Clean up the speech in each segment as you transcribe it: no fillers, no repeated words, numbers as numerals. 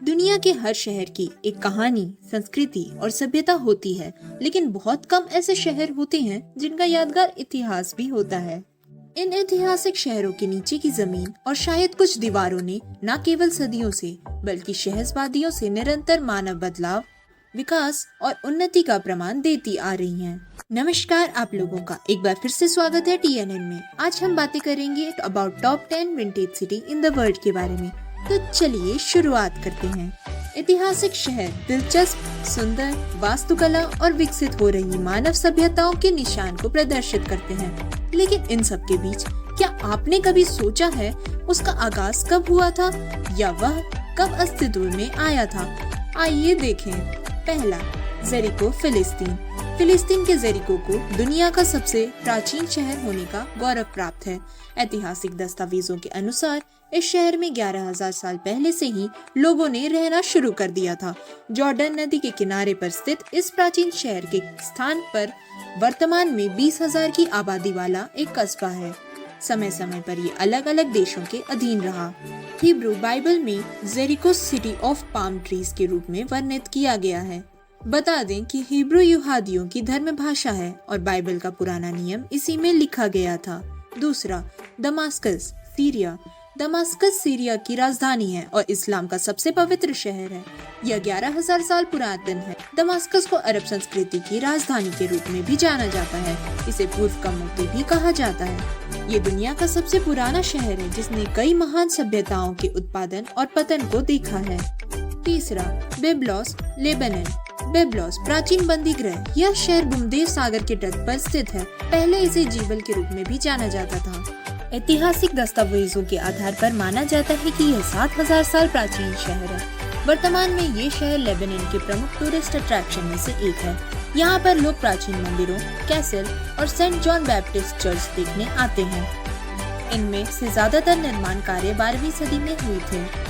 दुनिया के हर शहर की एक कहानी, संस्कृति और सभ्यता होती है, लेकिन बहुत कम ऐसे शहर होते हैं जिनका यादगार इतिहास भी होता है। इन ऐतिहासिक शहरों के नीचे की जमीन और शायद कुछ दीवारों ने न केवल सदियों से बल्कि सहस्राब्दियों से निरंतर मानव बदलाव, विकास और उन्नति का प्रमाण देती आ रही हैं। नमस्कार, आप लोगों का एक बार फिर से स्वागत है TNN में। आज हम बातें करेंगे about top 10 vintage city in the world के बारे में। तो चलिए शुरुआत करते हैं। ऐतिहासिक शहर दिलचस्प, सुंदर वास्तुकला और विकसित हो रही मानव सभ्यताओं के निशान को प्रदर्शित करते हैं। लेकिन इन सब के बीच क्या आपने कभी सोचा है उसका आगाज कब हुआ था या वह कब अस्तित्व में आया था? आइए देखें। पहला, जेरिको, फिलिस्तीन। फिलिस्तीन के जेरिको को दुनिया का सबसे प्राचीन शहर होने का गौरव प्राप्त है। ऐतिहासिक दस्तावेजों के अनुसार इस शहर में 11,000 साल पहले से ही लोगों ने रहना शुरू कर दिया था। जॉर्डन नदी के किनारे पर स्थित इस प्राचीन शहर के स्थान पर वर्तमान में 20,000 की आबादी वाला एक कस्बा है। समय समय पर ये अलग अलग देशों के अधीन रहा। हिब्रू बाइबल में Jericho city of palm trees के रूप में वर्णित किया गया है। बता दें कि हिब्रू यहूदियों की धर्म भाषा है और बाइबल का पुराना नियम इसी में लिखा गया था। दूसरा, दमास्कस, सीरिया। दमास्कस सीरिया की राजधानी है और इस्लाम का सबसे पवित्र शहर है। यह 11,000 साल पुरातन है। दमास्कस को अरब संस्कृति की राजधानी के रूप में भी जाना जाता है। इसे पूर्व का मोती भी कहा जाता है। ये दुनिया का सबसे पुराना शहर है जिसने कई महान सभ्यताओं के उत्पादन और पतन को देखा है। तीसरा, बिब्लोस, लेबनान। बिब्लोस प्राचीन बंदी गृह। यह शहर भूमध्य सागर के तट पर स्थित है। पहले इसे जीबल के रूप में भी जाना जाता था। ऐतिहासिक दस्तावेजों के आधार पर माना जाता है कि यह 7,000 साल प्राचीन शहर है। वर्तमान में ये शहर लेबनान के प्रमुख टूरिस्ट अट्रैक्शन में से एक है। यहाँ पर लोग प्राचीन मंदिरों, कैसल और सेंट जॉन बैप्टिस्ट चर्च देखने आते हैं। इनमें से ज्यादातर निर्माण कार्य 12वीं सदी में हुए थे।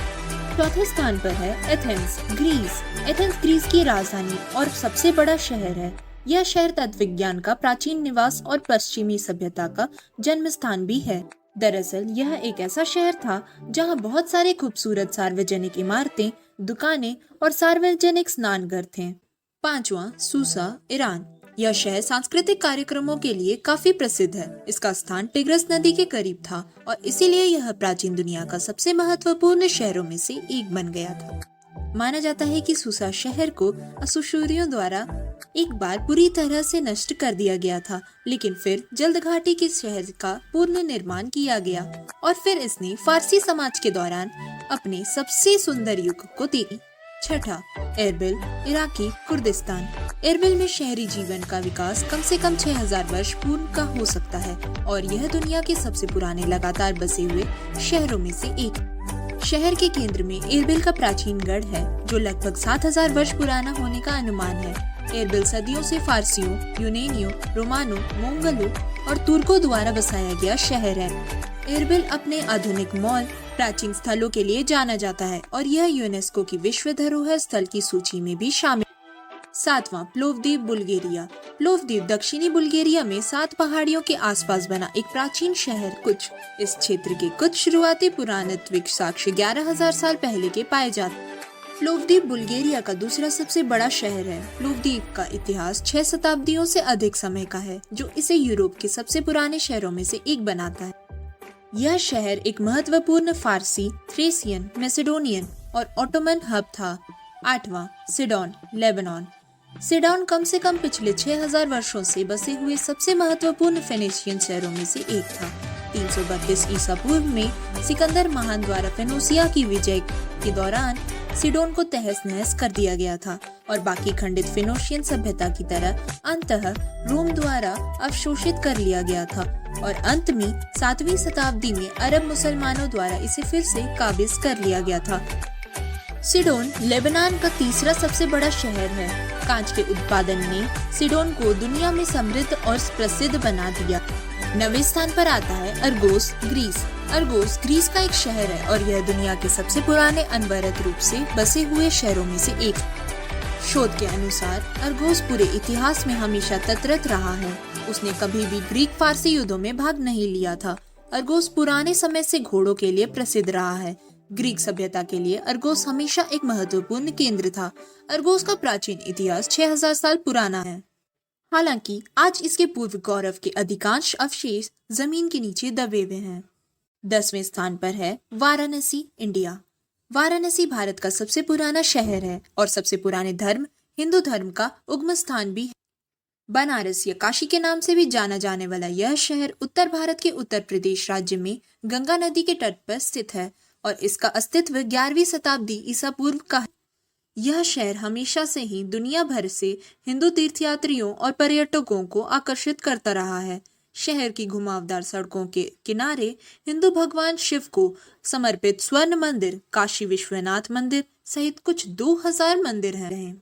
चौथे स्थान पर है एथेंस, ग्रीस। एथेंस ग्रीस की राजधानी और सबसे बड़ा शहर है। यह शहर तत्व विज्ञान का प्राचीन निवास और पश्चिमी सभ्यता का जन्म स्थान भी है। दरअसल यह एक ऐसा शहर था जहां बहुत सारे खूबसूरत सार्वजनिक इमारतें, दुकानें और सार्वजनिक स्नानघर थे। पांचवा, सूसा, ईरान। यह शहर सांस्कृतिक कार्यक्रमों के लिए काफी प्रसिद्ध है। इसका स्थान टिग्रिस नदी के करीब था और इसीलिए यह प्राचीन दुनिया का सबसे महत्वपूर्ण शहरों में से एक बन गया था। माना जाता है कि सूसा शहर को अशूरियों द्वारा एक बार पूरी तरह से नष्ट कर दिया गया था, लेकिन फिर जल्द घाटी के शहर का पूर्ण निर्माण किया गया और फिर इसने फारसी समाज के दौरान अपने सबसे सुंदर युग को देखी। छठा, एरबिल, इराकी कुर्दिस्तान। एरबिल में शहरी जीवन का विकास कम से कम 6,000 वर्ष पूर्व का हो सकता है और यह दुनिया के सबसे पुराने लगातार बसे हुए शहरों में से एक। शहर के केंद्र में एरबिल का प्राचीन गढ़ है जो लगभग 7,000 वर्ष पुराना होने का अनुमान है। एरबिल सदियों से फारसियों, यूनानियों, रोमानों, मंगोलों और तुर्कों द्वारा बसाया गया शहर है। एरबिल अपने आधुनिक मॉल, प्राचीन स्थलों के लिए जाना जाता है और यह यूनेस्को की विश्व धरोहर स्थल की सूची में भी शामिल। सातवां, प्लोवदीप, बुल्गारिया। प्लोवदीप दक्षिणी बुल्गारिया में 7 पहाड़ियों के आसपास बना एक प्राचीन शहर। इस क्षेत्र के कुछ शुरुआती पुरातात्विक साक्ष्य 11,000 साल पहले के पाए जाते। प्लोवदीप बुल्गारिया का दूसरा सबसे बड़ा शहर है। प्लोवदीप का इतिहास 6 शताब्दियों से अधिक समय का है, जो इसे यूरोप के सबसे पुराने शहरों में से एक बनाता है। यह शहर एक महत्वपूर्ण फारसी, थ्रेसियन, मैसेडोनियन और ऑटोमन हब था। आठवां, सिडोन, लेबनान। सिडोन कम से कम पिछले 6,000 वर्षों से बसे हुए सबसे महत्वपूर्ण फेनिशियन शहरों में से एक था। 332 ईसा पूर्व में सिकंदर महान द्वारा फेनोसिया की विजय के दौरान सिडोन को तहस नहस कर दिया गया था और बाकी खंडित फेनिशियन सभ्यता की तरह अंततः रोम द्वारा अवशोषित कर लिया गया था और अंत में 7वीं शताब्दी में अरब मुसलमानों द्वारा इसे फिर से काबिज कर लिया गया था। सिडोन लेबनान का तीसरा सबसे बड़ा शहर है। कांच के उत्पादन ने सिडोन को दुनिया में समृद्ध और प्रसिद्ध बना दिया। 9वें स्थान पर आता है अरगोस, ग्रीस। अरगोस ग्रीस का एक शहर है और यह दुनिया के सबसे पुराने अनवरत रूप से बसे हुए शहरों में से एक। शोध के अनुसार अरगोस पूरे इतिहास में हमेशा तटरत रहा है। उसने कभी भी ग्रीक फारसी युद्धों में भाग नहीं लिया था। अरगोस पुराने समय से घोड़ों के लिए प्रसिद्ध रहा है। ग्रीक सभ्यता के लिए अरगोस हमेशा एक महत्वपूर्ण केंद्र था। अरगोस का प्राचीन इतिहास 6000 साल पुराना है। हालांकि आज इसके पूर्व गौरव के अधिकांश अवशेष जमीन के नीचे दबे हुए हैं। 10वें स्थान पर है वाराणसी, इंडिया। वाराणसी भारत का सबसे पुराना शहर है और सबसे पुराने धर्म हिंदू धर्म का उद्गम स्थान भी है। बनारस या काशी के नाम से भी जाना जाने वाला यह शहर उत्तर भारत के उत्तर प्रदेश राज्य में गंगा नदी के तट पर स्थित है और इसका अस्तित्व 11वीं शताब्दी ईसा पूर्व का है। यह शहर हमेशा से ही दुनिया भर से हिंदू तीर्थयात्रियों और पर्यटकों को आकर्षित करता रहा है। शहर की घुमावदार सड़कों के किनारे हिंदू भगवान शिव को समर्पित स्वर्ण मंदिर, काशी विश्वनाथ मंदिर सहित कुछ 2000 मंदिर हैं।